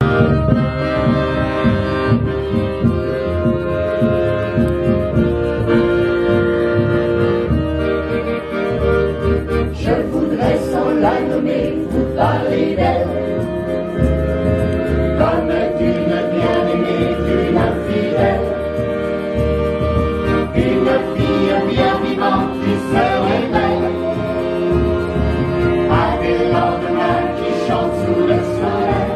Je voudrais sans la nommer vous parler d'elle, comme d'une bien-aimée, d'une infidèle, une fille bien vivante qui se réveille à des lendemains qui chantent sous le soleil.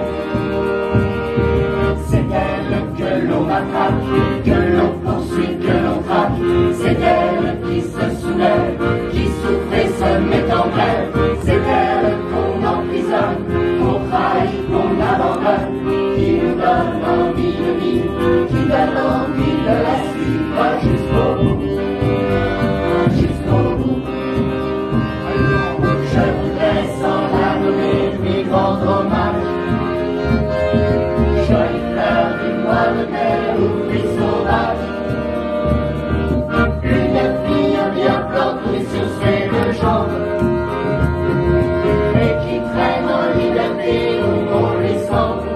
C'est elle que l'on matraque, que l'on poursuit, que l'on traque. C'est elle qui se soulève, qui souffre et se met en grève. C'est elle qu'on emprisonne, qu'on trahit, qu'on abandonne, qui nous donne envie de vivre, qui donne envie de la suivre jusqu'au bout. Jusqu'au bout. Je voudrais sans la nommer lui rendre hommage. Jolie fleur du mois de mai ou fruit sauvage. Une fille bien plantée sur ses deux jambes, et qui traîne en liberté où on lui semble.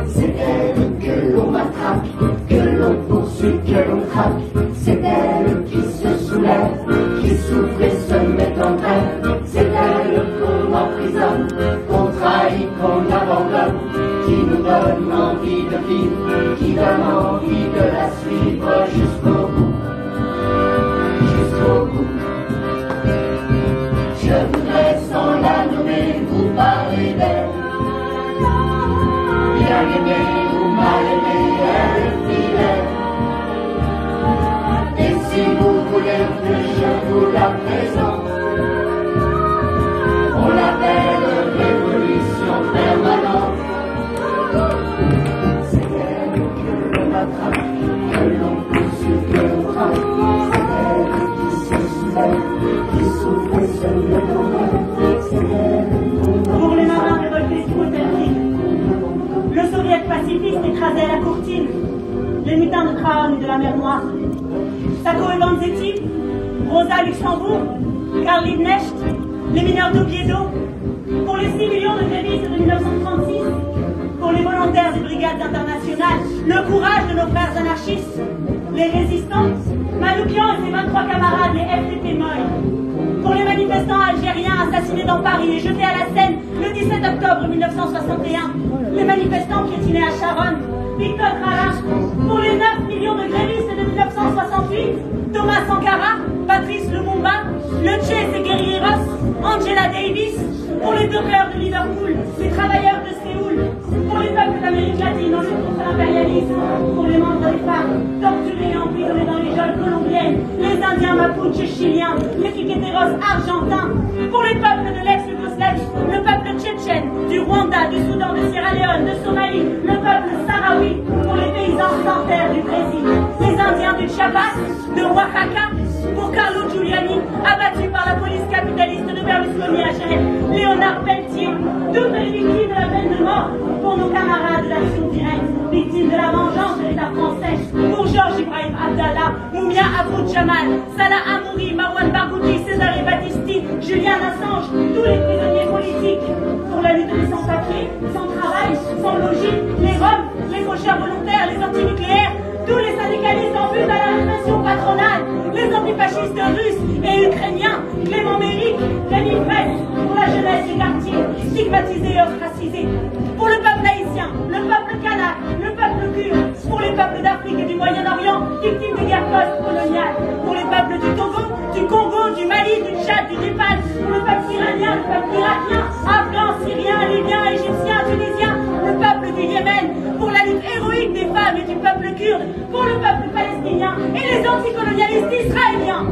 C'est elle que l'on matraque, que l'on poursuit, que l'on traque. C'est elle qui se soulève, qui souffre et se met en grève. C'est elle qu'on emprisonne, qu'on trahit, qu'on abandonne, qui nous donne envie de vivre, qui donne envie de la suivre jusqu'au bout. Jusqu'au bout. Je voudrais sans la nommer vous parler d'elle, bien aimée ou mal aimée, elle est fidèle. Et si vous voulez que je vous la présente, on l'appelle révolution permanente. C'est elle que l'on attrape, que l'on poursuit, que l'on traque. C'est elle qui se soulève, qui souffre et se met en grève. C'est elle qu'on Pour les marins révoltés sous Potemkin, le soviet pacifiste écrasait la courtine, les mutins de Traun et de la mer Noire. Sacco et Vanzetti, Rosa Luxembourg, Karl Liebknecht, les mineurs d'Oviedo, pour les 6 millions de grévistes de 1936, pour les volontaires des brigades internationales, le courage de nos frères anarchistes, les résistants, Manoukian et ses 23 camarades, les FTP Moy, pour les manifestants algériens assassinés dans Paris et jetés à la Seine le 17 octobre 1961, les manifestants piétinés à Charonne, Victor Krala, pour les 9 millions de grévistes de 1968, Thomas Sankara, Patrice Lumumba, le Che Guerrieros, Angela Davis, pour les dockers de Liverpool, les travailleurs de Séoul, pour les peuples d'Amérique latine en lutte contre l'impérialisme, pour les membres des FARC, torturés et emprisonnés dans les geôles colombiennes, les Indiens mapuches chiliens, les piqueteros argentins, pour les peuples de l'ex-Yougoslavie, le peuple tchétchène, du Rwanda, du Soudan, de Sierra Leone, de Somalie, le peuple sahraoui, pour les paysans sans terre du Brésil, les Indiens du Chiapas, de Oaxaca, pour Carlo Giuliani, abattu par la police capitaliste de Berlusconi à Genève, Léonard Pelletier, toutes les victimes de la peine de mort, pour nos camarades de l'action directe, victimes de la vengeance de l'État français, pour Georges Ibrahim Abdallah, Moumia Abou Jamal, Salah Hamouri, Marwan Barghouti, Cesare Battisti, Julian Assange, tous les prisonniers politiques, pour la lutte des sans-papiers, sans travail, sans logis, les Roms, les faucheurs volontaires, les antinucléaires, tous les syndicalistes en vue de la répression patronale, les antifascistes russes et ukrainiens, Clément Méric, Rémi Fraisse, pour la jeunesse des quartiers, stigmatisée et ostracisée, pour le peuple haïtien, le peuple kanak, le peuple kurde, pour les peuples d'Afrique et du Moyen-Orient, victimes des guerres post-coloniales, pour les peuples du Togo, du Congo, du Mali, du Tchad, du Népal, pour le peuple iranien, le peuple irakien, afghan, syrien, libyen, égyptien, tunisien, le peuple du Yémen, pour la lutte héroïque des femmes et du peuple kurde, pour le peuple palestinien et les anticolonialistes israéliens.